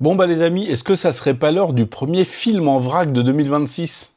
Bon bah les amis, est-ce que ça serait pas l'heure du premier film en vrac de 2026 ?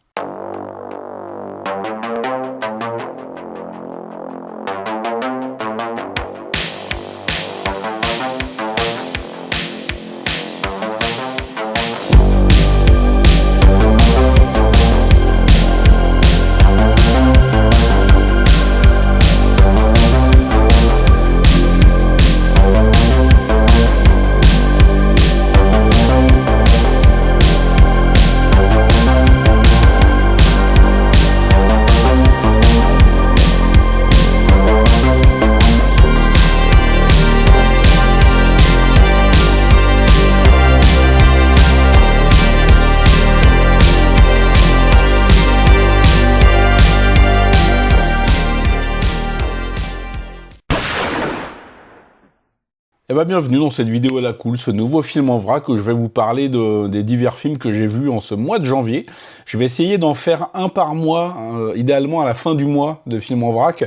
Eh bien bienvenue dans cette vidéo à la cool, ce nouveau film en vrac où je vais vous parler des divers films que j'ai vus en ce mois de janvier. Je vais essayer d'en faire un par mois, idéalement à la fin du mois de films en vrac.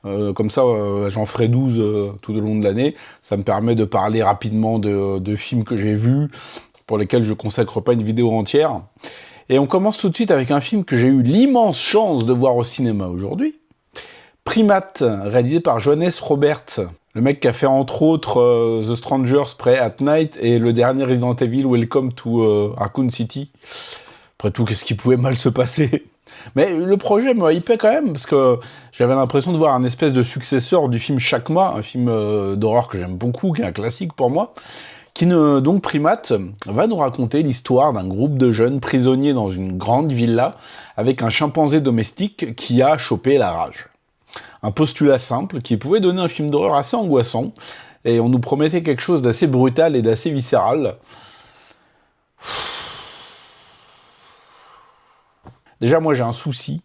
Comme ça, j'en ferai 12 tout au long de l'année. Ça me permet de parler rapidement de films que j'ai vus, pour lesquels je ne consacre pas une vidéo entière. Et on commence tout de suite avec un film que j'ai eu l'immense chance de voir au cinéma aujourd'hui. Primate, réalisé par Johannes Robert. Le mec qui a fait entre autres The Strangers, Prey at Night et le dernier Resident Evil, Welcome to Raccoon City. Après tout, qu'est-ce qui pouvait mal se passer ? Mais le projet me hypait quand même, parce que j'avais l'impression de voir un espèce de successeur du film Chakma, un film d'horreur que j'aime beaucoup, qui est un classique pour moi, donc Primate va nous raconter l'histoire d'un groupe de jeunes prisonniers dans une grande villa avec un chimpanzé domestique qui a chopé la rage. Un postulat simple qui pouvait donner un film d'horreur assez angoissant, et on nous promettait quelque chose d'assez brutal et d'assez viscéral. Déjà, moi j'ai un souci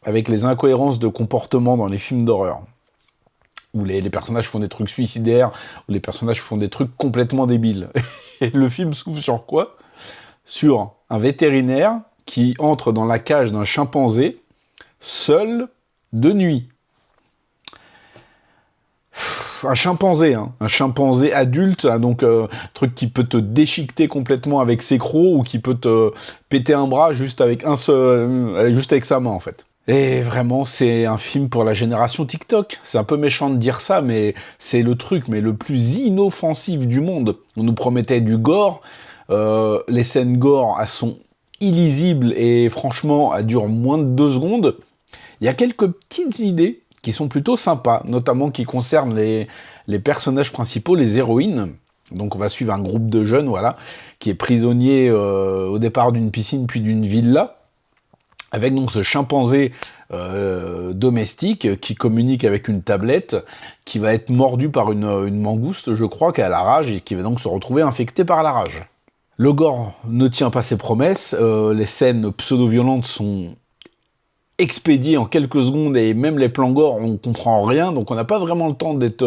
avec les incohérences de comportement dans les films d'horreur, où les personnages font des trucs suicidaires, où les personnages font des trucs complètement débiles. Et le film s'ouvre sur quoi ? Sur un vétérinaire qui entre dans la cage d'un chimpanzé, seul, de nuit. Un chimpanzé adulte, donc truc qui peut te déchiqueter complètement avec ses crocs ou qui peut te péter un bras juste avec sa main en fait. Et vraiment, c'est un film pour la génération TikTok. C'est un peu méchant de dire ça, mais c'est le truc le plus inoffensif du monde. On nous promettait du gore, les scènes gore, elles sont illisibles et franchement, elles durent moins de 2 secondes. Il y a quelques petites idées qui sont plutôt sympas, notamment qui concernent les personnages principaux, les héroïnes. Donc on va suivre un groupe de jeunes, voilà, qui est prisonnier au départ d'une piscine puis d'une villa, avec donc ce chimpanzé domestique qui communique avec une tablette, qui va être mordu par une mangouste, je crois, qui a la rage et qui va donc se retrouver infecté par la rage. Le gore ne tient pas ses promesses, les scènes pseudo-violentes sont expédié en quelques secondes et même les plans gore, on comprend rien, donc on n'a pas vraiment le temps d'être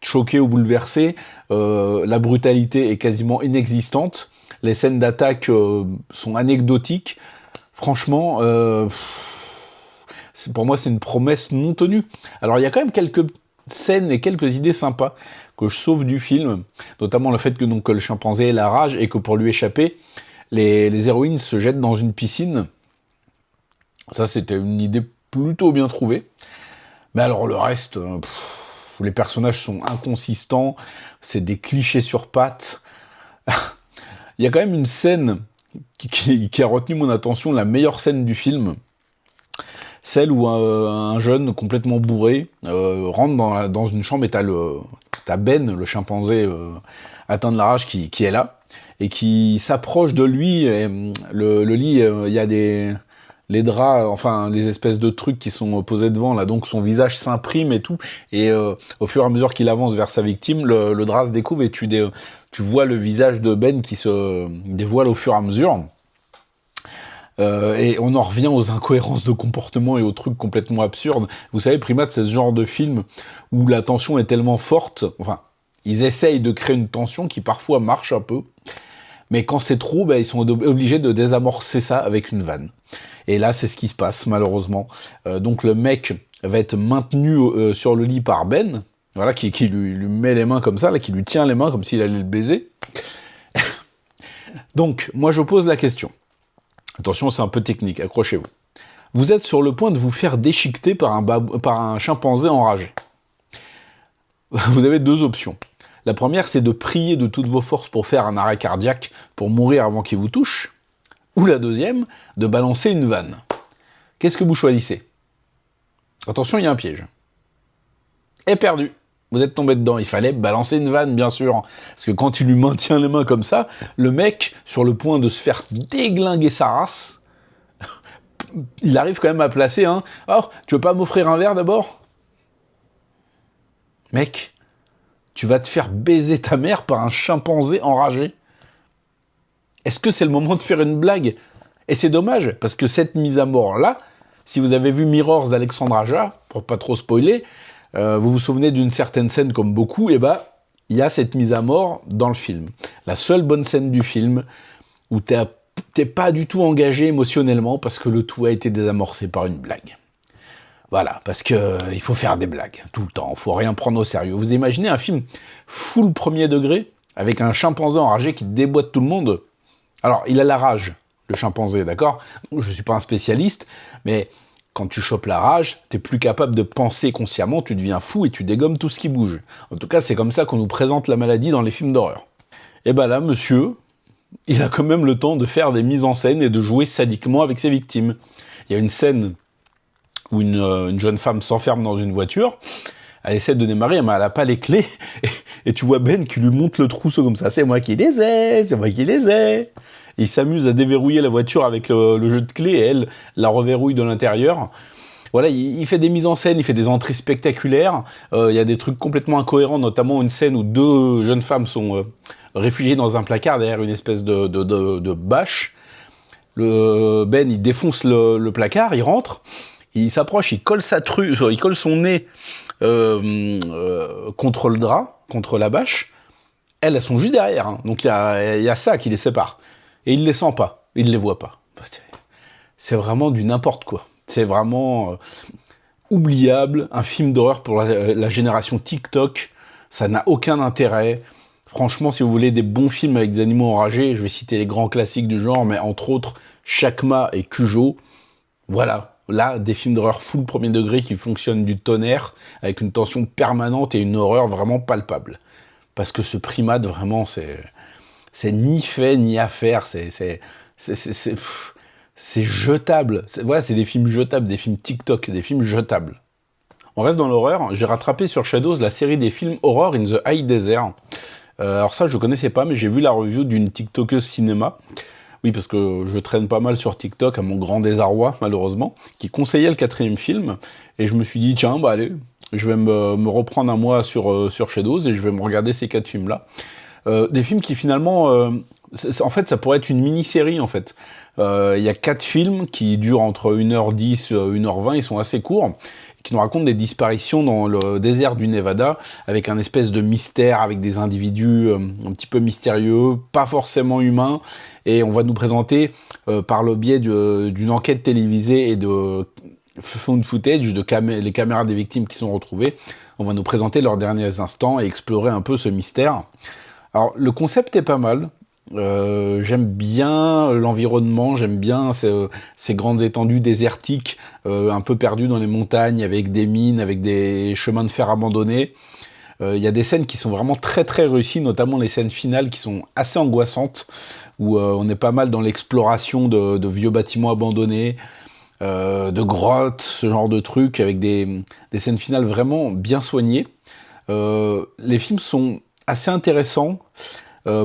choqué ou bouleversé. La brutalité est quasiment inexistante. Les scènes d'attaque sont anecdotiques. Franchement, pour moi, c'est une promesse non tenue. Alors, il y a quand même quelques scènes et quelques idées sympas que je sauve du film, notamment le fait que le chimpanzé ait la rage et que pour lui échapper, les héroïnes se jettent dans une piscine. Ça, c'était une idée plutôt bien trouvée. Mais alors, le reste, les personnages sont inconsistants, c'est des clichés sur pattes. Il y a quand même une scène qui a retenu mon attention, la meilleure scène du film. Celle où un jeune complètement bourré rentre dans une chambre et t'as Ben, le chimpanzé atteint de la rage, qui est là, et qui s'approche de lui. Et, le lit, il y a les draps, enfin des espèces de trucs qui sont posés devant, là, donc son visage s'imprime et tout, et au fur et à mesure qu'il avance vers sa victime, le drap se découvre et tu vois le visage de Ben qui se dévoile au fur et à mesure. Et on en revient aux incohérences de comportement et aux trucs complètement absurdes. Vous savez, Primate, c'est ce genre de film où la tension est tellement forte, enfin, ils essayent de créer une tension qui parfois marche un peu, mais quand c'est trop, ils sont obligés de désamorcer ça avec une vanne. Et là, c'est ce qui se passe, malheureusement. Donc le mec va être maintenu sur le lit par Ben, voilà, qui lui met les mains comme ça, là, qui lui tient les mains comme s'il allait le baiser. Donc, moi je pose la question. Attention, c'est un peu technique, accrochez-vous. Vous êtes sur le point de vous faire déchiqueter par un chimpanzé enragé. Vous avez deux options. La première, c'est de prier de toutes vos forces pour faire un arrêt cardiaque, pour mourir avant qu'il vous touche. Ou la deuxième, de balancer une vanne. Qu'est-ce que vous choisissez? Attention, il y a un piège. Et perdu. Vous êtes tombé dedans. Il fallait balancer une vanne, bien sûr. Parce que quand il lui maintient les mains comme ça, le mec, sur le point de se faire déglinguer sa race, il arrive quand même à placer un... Alors, tu veux pas m'offrir un verre d'abord? Mec, tu vas te faire baiser ta mère par un chimpanzé enragé. Est-ce que c'est le moment de faire une blague? Et c'est dommage, parce que cette mise à mort-là, si vous avez vu Mirrors d'Alexandre Aja, pour pas trop spoiler, vous vous souvenez d'une certaine scène comme beaucoup, et bah, il y a cette mise à mort dans le film. La seule bonne scène du film où t'es pas du tout engagé émotionnellement parce que le tout a été désamorcé par une blague. Voilà, parce que il faut faire des blagues tout le temps, faut rien prendre au sérieux. Vous imaginez un film full premier degré avec un chimpanzé enragé qui déboîte tout le monde? Alors, il a la rage, le chimpanzé, d'accord? Je suis pas un spécialiste, mais quand tu chopes la rage, t'es plus capable de penser consciemment, tu deviens fou et tu dégommes tout ce qui bouge. En tout cas, c'est comme ça qu'on nous présente la maladie dans les films d'horreur. Et ben là, monsieur, il a quand même le temps de faire des mises en scène et de jouer sadiquement avec ses victimes. Il y a une scène où une jeune femme s'enferme dans une voiture, elle essaie de démarrer, mais elle n'a pas les clés, et tu vois Ben qui lui monte le trousseau comme ça, c'est moi qui les ai, c'est moi qui les ai. Et il s'amuse à déverrouiller la voiture avec le jeu de clés, et elle la reverrouille de l'intérieur. Voilà, il fait des mises en scène, il fait des entrées spectaculaires, il y a des trucs complètement incohérents, notamment une scène où deux jeunes femmes sont réfugiées dans un placard derrière une espèce de bâche. Ben, il défonce le placard, il rentre, il s'approche, il colle son nez contre le drap, contre la bâche. Elles sont juste derrière, hein. Donc il y a ça qui les sépare. Et il les sent pas, il les voit pas. C'est vraiment du n'importe quoi. C'est vraiment oubliable, un film d'horreur pour la génération TikTok. Ça n'a aucun intérêt. Franchement, si vous voulez des bons films avec des animaux enragés, je vais citer les grands classiques du genre, mais entre autres Chakma et Cujo. Voilà. Là, des films d'horreur full premier degré qui fonctionnent du tonnerre, avec une tension permanente et une horreur vraiment palpable. Parce que ce primate, vraiment, c'est ni fait ni à faire, c'est jetable. Voilà, c'est des films jetables, des films TikTok, des films jetables. On reste dans l'horreur. J'ai rattrapé sur Shadows la série des films Horror in the High Desert. Alors ça, je connaissais pas, mais j'ai vu la review d'une TikTokeuse cinéma. Oui, parce que je traîne pas mal sur TikTok, à mon grand désarroi, malheureusement, qui conseillait le 4e film, et je me suis dit, tiens, bah allez, je vais me reprendre un mois sur Shadows, et je vais me regarder ces 4 films-là. Des films qui, finalement, en fait, ça pourrait être une mini-série, en fait. Il y a 4 films qui durent entre 1h10 et 1h20, ils sont assez courts, qui nous racontent des disparitions dans le désert du Nevada, avec un espèce de mystère, avec des individus un petit peu mystérieux, pas forcément humains, et on va nous présenter, par le biais d'une enquête télévisée et de found footage, les caméras des victimes qui sont retrouvées, on va nous présenter leurs derniers instants et explorer un peu ce mystère. Alors, le concept est pas mal. J'aime bien l'environnement, j'aime bien ces grandes étendues désertiques, un peu perdues dans les montagnes, avec des mines, avec des chemins de fer abandonnés. Il y a des scènes qui sont vraiment très très réussies, notamment les scènes finales qui sont assez angoissantes, où on est pas mal dans l'exploration de vieux bâtiments abandonnés, de grottes, ce genre de trucs, avec des scènes finales vraiment bien soignées. Les films sont assez intéressants,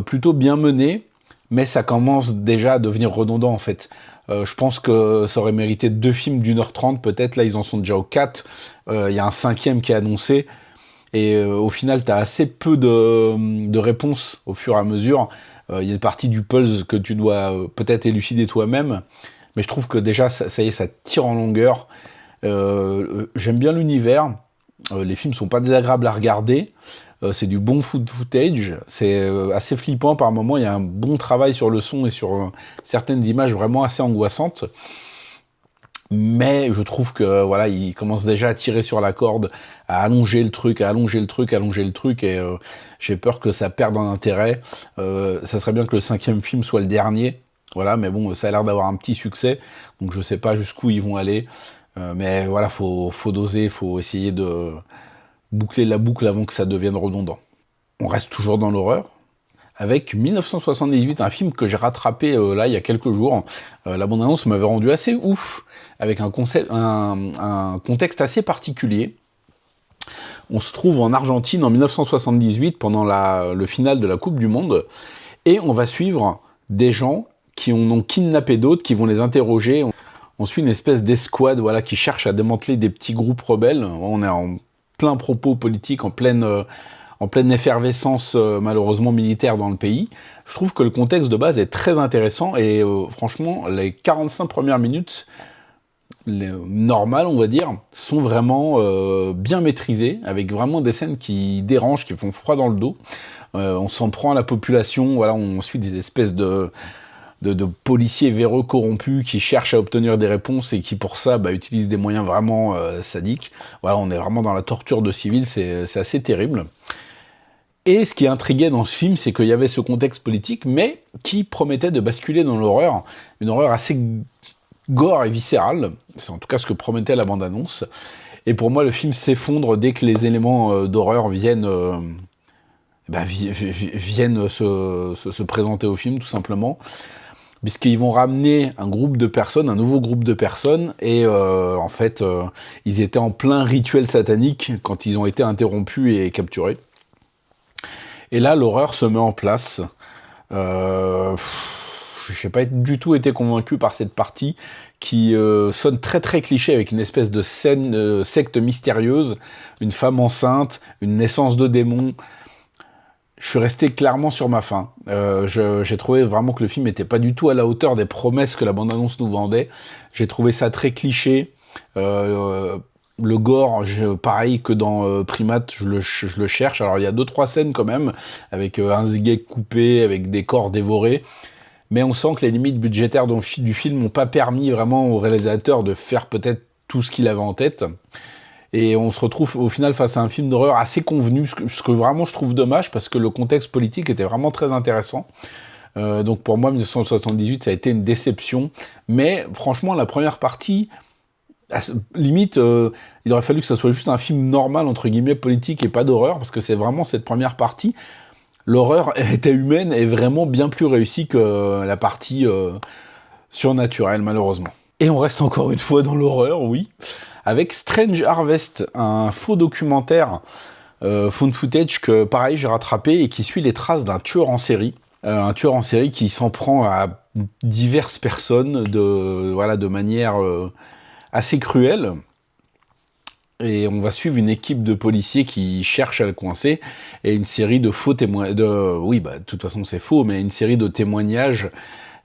plutôt bien menés, mais ça commence déjà à devenir redondant en fait. Je pense que ça aurait mérité 2 films d'1h30, peut-être, là ils en sont déjà au 4, il y a un 5e qui est annoncé, et au final t'as assez peu de réponses au fur et à mesure. Il y a une partie du puzzle que tu dois peut-être élucider toi-même, mais je trouve que déjà ça y est, ça tire en longueur. J'aime bien l'univers, les films sont pas désagréables à regarder, c'est du bon footage, c'est assez flippant par moments, il y a un bon travail sur le son et sur certaines images vraiment assez angoissantes. Mais je trouve que voilà, il commence déjà à tirer sur la corde, à allonger le truc, et j'ai peur que ça perde en intérêt. Ça serait bien que le 5e film soit le dernier, voilà, mais bon, ça a l'air d'avoir un petit succès, donc je sais pas jusqu'où ils vont aller. Mais voilà, faut doser, faut essayer de boucler la boucle avant que ça devienne redondant. On reste toujours dans l'horreur, avec 1978, un film que j'ai rattrapé là il y a quelques jours. La bande-annonce m'avait rendu assez ouf, avec un contexte assez particulier. On se trouve en Argentine en 1978, pendant le final de la Coupe du Monde, et on va suivre des gens qui en ont kidnappé d'autres, qui vont les interroger. On suit une espèce d'escouade, voilà, qui cherche à démanteler des petits groupes rebelles. On est en plein propos politique, en pleine effervescence malheureusement militaire dans le pays. Je trouve que le contexte de base est très intéressant et franchement, les 45 premières minutes, normales on va dire, sont vraiment bien maîtrisées, avec vraiment des scènes qui dérangent, qui font froid dans le dos. On s'en prend à la population, voilà, on suit des espèces de policiers véreux corrompus qui cherchent à obtenir des réponses et qui pour ça utilisent des moyens vraiment sadiques. Voilà, on est vraiment dans la torture de civils, c'est assez terrible. Et ce qui intriguait dans ce film, c'est qu'il y avait ce contexte politique, mais qui promettait de basculer dans l'horreur, une horreur assez gore et viscérale, c'est en tout cas ce que promettait la bande-annonce. Et pour moi, le film s'effondre dès que les éléments d'horreur viennent se présenter au film, tout simplement, puisqu'ils vont ramener un nouveau groupe de personnes, et en fait, ils étaient en plein rituel satanique quand ils ont été interrompus et capturés. Et là, l'horreur se met en place. Je n'ai pas du tout été convaincu par cette partie qui sonne très très cliché, avec une espèce de secte mystérieuse, une femme enceinte, une naissance de démon. Je suis resté clairement sur ma faim. J'ai trouvé vraiment que le film n'était pas du tout à la hauteur des promesses que la bande-annonce nous vendait. J'ai trouvé ça très cliché. Le gore, pareil que dans Primate, je le cherche. Alors il y a 2-3 scènes quand même, avec un sgeg coupé, avec des corps dévorés. Mais on sent que les limites budgétaires du film n'ont pas permis vraiment au réalisateur de faire peut-être tout ce qu'il avait en tête. Et on se retrouve au final face à un film d'horreur assez convenu, ce que vraiment je trouve dommage, parce que le contexte politique était vraiment très intéressant. Donc pour moi, 1978, ça a été une déception. Mais franchement, la première partie, limite, il aurait fallu que ça soit juste un film normal, entre guillemets, politique et pas d'horreur, parce que c'est vraiment cette première partie. L'horreur était humaine et vraiment bien plus réussie que la partie surnaturelle, malheureusement. Et on reste encore une fois dans l'horreur, oui, avec Strange Harvest, un faux documentaire found footage que, pareil, j'ai rattrapé et qui suit les traces d'un tueur en série. Un tueur en série qui s'en prend à diverses personnes de manière assez cruelle. Et on va suivre une équipe de policiers qui cherchent à le coincer, et une série de faux témoignages, de toute façon c'est faux, mais une série de témoignages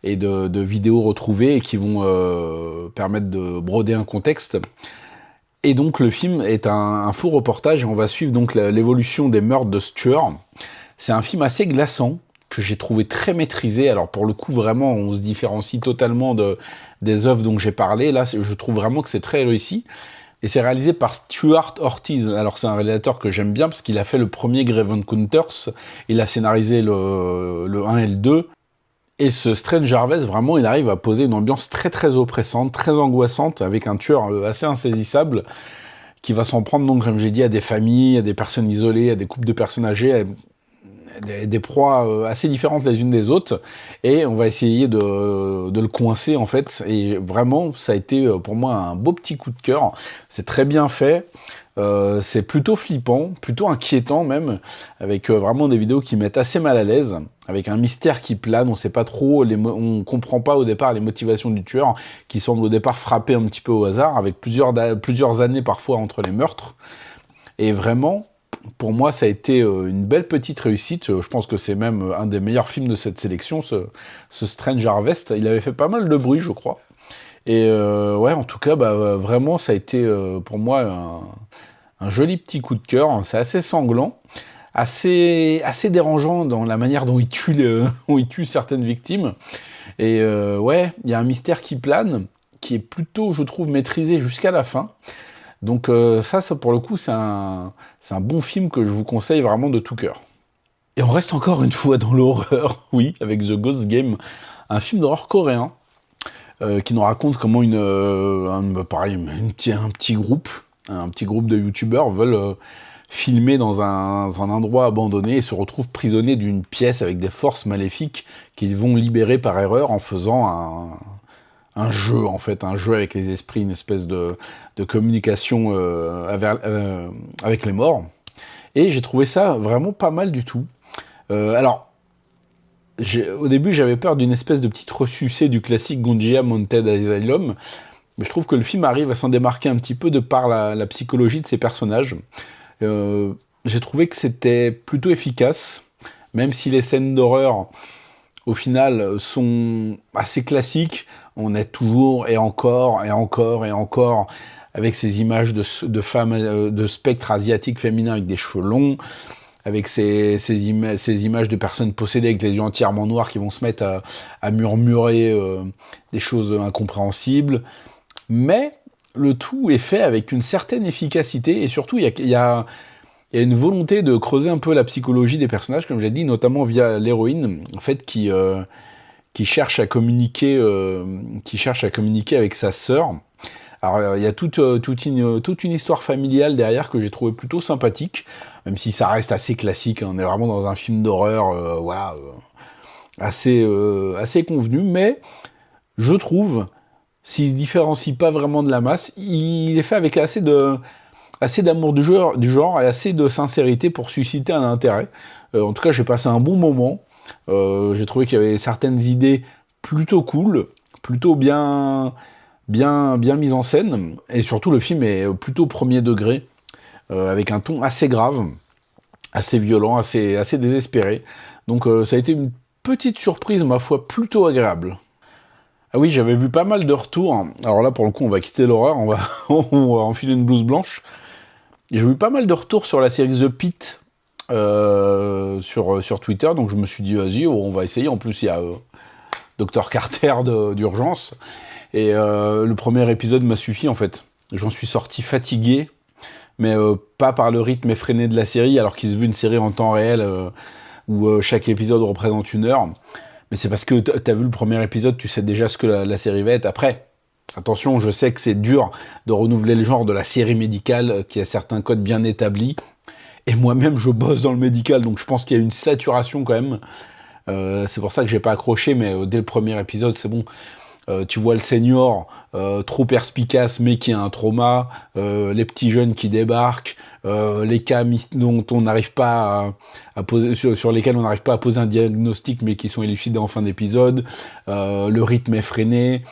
et de vidéos retrouvées qui vont permettre de broder un contexte. Et donc le film est un faux reportage, et on va suivre donc l'évolution des meurtres de ce tueur. C'est un film assez glaçant, que j'ai trouvé très maîtrisé. Alors pour le coup, vraiment, on se différencie totalement des œuvres dont j'ai parlé. Là, je trouve vraiment que c'est très réussi. Et c'est réalisé par Stuart Ortiz. Alors c'est un réalisateur que j'aime bien parce qu'il a fait le premier Grave Encounters, il a scénarisé le 1 et le 2. Et ce Strange Harvest, vraiment, il arrive à poser une ambiance très très oppressante, très angoissante, avec un tueur assez insaisissable, qui va s'en prendre, donc, comme j'ai dit, à des familles, à des personnes isolées, à des couples de personnes âgées, des proies assez différentes les unes des autres, et on va essayer de le coincer, en fait. Et vraiment, ça a été pour moi un beau petit coup de cœur. C'est très bien fait, c'est plutôt flippant, plutôt inquiétant même, avec vraiment des vidéos qui mettent assez mal à l'aise, avec un mystère qui plane, on sait pas trop, on comprend pas au départ les motivations du tueur, qui semble au départ frapper un petit peu au hasard, avec plusieurs années parfois entre les meurtres. Et vraiment, pour moi, ça a été une belle petite réussite. Je pense que c'est même un des meilleurs films de cette sélection, ce Strange Harvest. Il avait fait pas mal de bruit, je crois. Et ouais, en tout cas, vraiment, ça a été pour moi un joli petit coup de cœur. C'est assez sanglant, assez dérangeant dans la manière dont il tue certaines victimes. Et ouais, il y a un mystère qui plane, qui est plutôt, je trouve, maîtrisé jusqu'à la fin. Donc ça pour le coup, c'est un bon film que je vous conseille vraiment de tout cœur. Et on reste encore une fois dans l'horreur, oui, avec The Ghost Game, un film d'horreur coréen, qui nous raconte comment un petit groupe de youtubeurs veulent filmer dans un endroit abandonné et se retrouvent prisonniers d'une pièce avec des forces maléfiques qu'ils vont libérer par erreur en faisant un jeu, en fait, un jeu avec les esprits, une espèce de communication avec les morts. Et j'ai trouvé ça vraiment pas mal du tout. Alors, au début, j'avais peur d'une espèce de petite ressucée du classique Gonjiam Haunted Asylum, mais je trouve que le film arrive à s'en démarquer un petit peu de par la psychologie de ses personnages. J'ai trouvé que c'était plutôt efficace, même si les scènes d'horreur, au final, sont assez classiques. On est toujours et encore avec ces images de femmes, de spectres asiatiques féminins avec des cheveux longs, avec ces images de personnes possédées avec les yeux entièrement noirs qui vont se mettre à murmurer des choses incompréhensibles. Mais le tout est fait avec une certaine efficacité, et surtout, il y a une volonté de creuser un peu la psychologie des personnages, comme j'ai dit, notamment via l'héroïne, en fait, qui cherche à communiquer avec sa sœur. Alors, il y a toute une histoire familiale derrière que j'ai trouvé plutôt sympathique, même si ça reste assez classique. On est vraiment dans un film d'horreur, assez convenu, mais je trouve, s'il se différencie pas vraiment de la masse, il est fait avec assez d'amour du genre et assez de sincérité pour susciter un intérêt. En tout cas, j'ai passé un bon moment. J'ai trouvé qu'il y avait certaines idées plutôt cool, plutôt bien mise en scène, et surtout le film est plutôt premier degré, avec un ton assez grave, assez violent, assez désespéré. Donc ça a été une petite surprise, ma foi, plutôt agréable. Ah oui, j'avais vu pas mal de retours. Alors là, pour le coup, on va quitter l'horreur, on va enfiler une blouse blanche. J'ai vu pas mal de retours sur la série The Pitt sur Twitter, donc je me suis dit, vas-y, on va essayer. En plus, il y a Dr Carter d'urgence. Et le premier épisode m'a suffi, en fait. J'en suis sorti fatigué, mais pas par le rythme effréné de la série, alors qu'ils ont vu une série en temps réel où chaque épisode représente 1 heure. Mais c'est parce que t'as vu le premier épisode, tu sais déjà ce que la série va être. Après, attention, je sais que c'est dur de renouveler le genre de la série médicale qui a certains codes bien établis. Et moi-même, je bosse dans le médical, donc je pense qu'il y a une saturation quand même. C'est pour ça que j'ai pas accroché, mais dès le premier épisode, c'est bon. Tu vois le senior trop perspicace mais qui a un trauma, les petits jeunes qui débarquent, les cas dont on n'arrive pas à poser, sur lesquels on n'arrive pas à poser un diagnostic mais qui sont élucidés en fin d'épisode, le rythme effréné.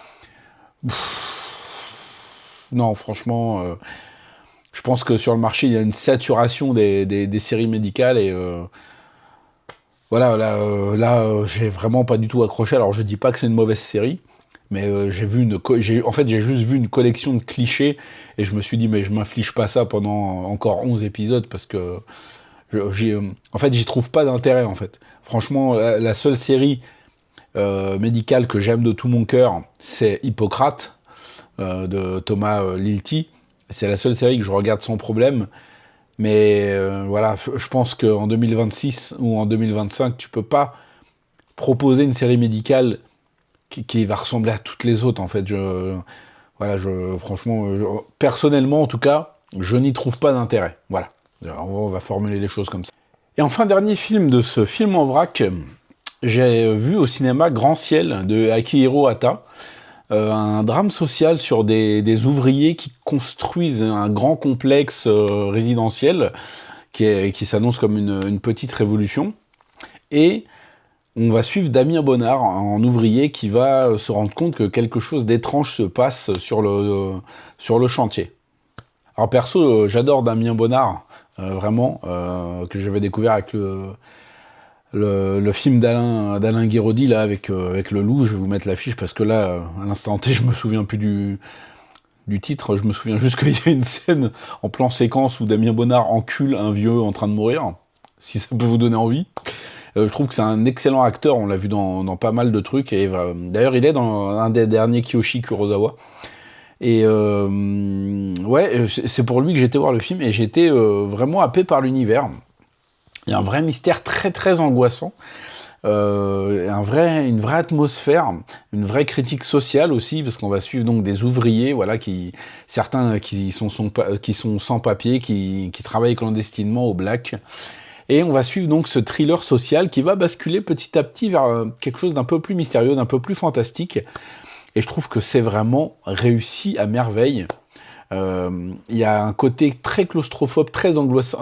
Non, franchement, je pense que sur le marché il y a une saturation des séries médicales et voilà, là j'ai vraiment pas du tout accroché. Alors je dis pas que c'est une mauvaise série, mais j'ai juste vu une collection de clichés et je me suis dit mais je m'inflige pas ça pendant encore 11 épisodes parce que en fait j'y trouve pas d'intérêt en fait. Franchement, la seule série médicale que j'aime de tout mon cœur, c'est Hippocrate de Thomas Lilti. C'est la seule série que je regarde sans problème. Mais voilà, je pense qu'en 2026 ou en 2025, tu peux pas proposer une série médicale qui va ressembler à toutes les autres, en fait. Franchement, personnellement, en tout cas, je n'y trouve pas d'intérêt. Voilà, on va formuler les choses comme ça. Et enfin, dernier film de ce film en vrac, j'ai vu au cinéma Grand Ciel de Akihiro Hata, un drame social sur des ouvriers qui construisent un grand complexe résidentiel qui s'annonce comme une petite révolution. Et on va suivre Damien Bonnard, un ouvrier qui va se rendre compte que quelque chose d'étrange se passe sur le chantier. Alors perso, j'adore Damien Bonnard, vraiment, que j'avais découvert avec le film d'Alain Guiraudy, là, avec le loup. Je vais vous mettre l'affiche parce que là, à l'instant T, je me souviens plus du titre. Je me souviens juste qu'il y a une scène en plan séquence où Damien Bonnard encule un vieux en train de mourir, si ça peut vous donner envie. Je trouve que c'est un excellent acteur, on l'a vu dans pas mal de trucs, et d'ailleurs il est dans un des derniers Kiyoshi Kurosawa. Et ouais, c'est pour lui que j'étais voir le film, et j'étais vraiment happé par l'univers. Il y a un vrai mystère très très angoissant, une vraie atmosphère, une vraie critique sociale aussi, parce qu'on va suivre donc des ouvriers, voilà, certains qui sont sans papier, qui travaillent clandestinement au black. Et on va suivre donc ce thriller social qui va basculer petit à petit vers quelque chose d'un peu plus mystérieux, d'un peu plus fantastique. Et je trouve que c'est vraiment réussi à merveille. Il y a un côté très claustrophobe, très angoissant,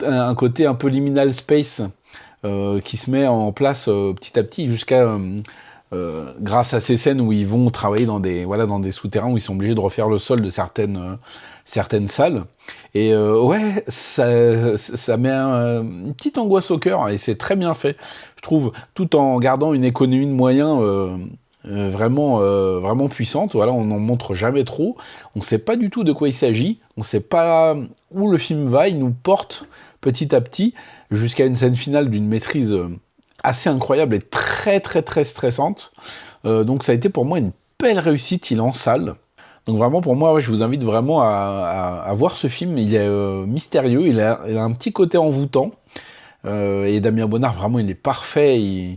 un côté un peu liminal space qui se met en place petit à petit jusqu'à grâce à ces scènes où ils vont travailler dans des souterrains où ils sont obligés de refaire le sol de certaines salles. Et ouais, ça met une petite angoisse au cœur, et c'est très bien fait, je trouve, tout en gardant une économie de moyens vraiment puissante. Voilà, on n'en montre jamais trop, on ne sait pas du tout de quoi il s'agit, on ne sait pas où le film va, il nous porte petit à petit jusqu'à une scène finale d'une maîtrise assez incroyable et très très très stressante. Donc ça a été pour moi une belle réussite, il est en salle. Donc vraiment pour moi, ouais, je vous invite vraiment à voir ce film, il est mystérieux, il a un petit côté envoûtant. Et Damien Bonnard, vraiment, il est parfait. De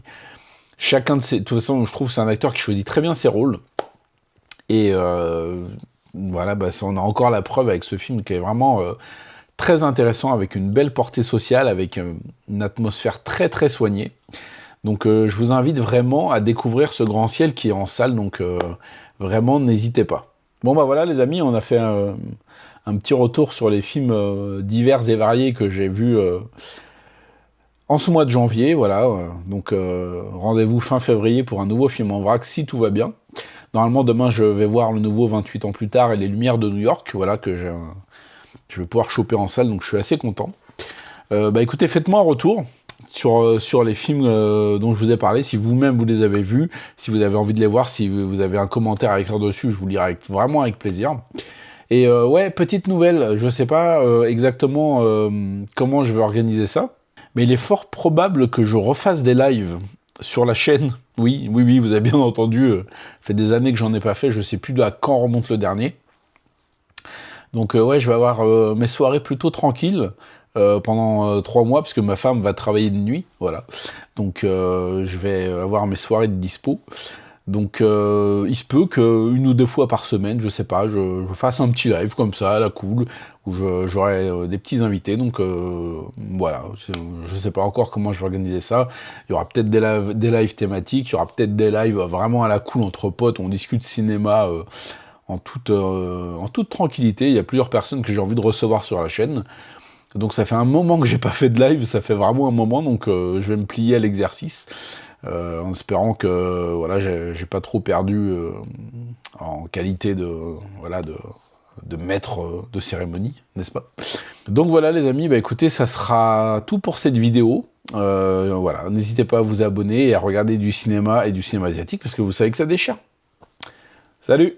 toute façon, je trouve que c'est un acteur qui choisit très bien ses rôles. Et voilà, on a encore la preuve avec ce film qui est vraiment très intéressant, avec une belle portée sociale, avec une atmosphère très très soignée. Donc je vous invite vraiment à découvrir ce Grand Ciel qui est en salle, donc vraiment n'hésitez pas. Bon bah voilà les amis, on a fait un petit retour sur les films divers et variés que j'ai vus en ce mois de janvier, voilà. Donc rendez-vous fin février pour un nouveau film en vrac si tout va bien. Normalement demain je vais voir le nouveau 28 ans plus tard et Les Lumières de New York, voilà, que je vais pouvoir choper en salle, donc je suis assez content. Bah écoutez, faites-moi un retour sur les films dont je vous ai parlé, si vous-même vous les avez vus, si vous avez envie de les voir, si vous avez un commentaire à écrire dessus, je vous lirai vraiment avec plaisir. Et ouais, petite nouvelle, je sais pas exactement comment je vais organiser ça, mais il est fort probable que je refasse des lives sur la chaîne. Oui, vous avez bien entendu, ça fait des années que j'en ai pas fait, je sais plus à quand remonte le dernier. Donc ouais, je vais avoir mes soirées plutôt tranquilles pendant 3 mois, parce que ma femme va travailler de nuit, voilà. Donc je vais avoir mes soirées de dispo. Donc il se peut qu'une ou 2 fois par semaine, je sais pas, je fasse un petit live comme ça, à la cool, où j'aurai des petits invités. Donc voilà, je sais pas encore comment je vais organiser ça. Il y aura peut-être des lives thématiques, il y aura peut-être des lives vraiment à la cool entre potes, où on discute cinéma en toute tranquillité. Il y a plusieurs personnes que j'ai envie de recevoir sur la chaîne. Donc ça fait un moment que j'ai pas fait de live, ça fait vraiment un moment, donc je vais me plier à l'exercice. En espérant que voilà, j'ai pas trop perdu en qualité de maître de cérémonie, n'est-ce pas? Donc voilà les amis, bah écoutez, ça sera tout pour cette vidéo. Voilà, n'hésitez pas à vous abonner et à regarder du cinéma et du cinéma asiatique, parce que vous savez que ça déchire. Salut!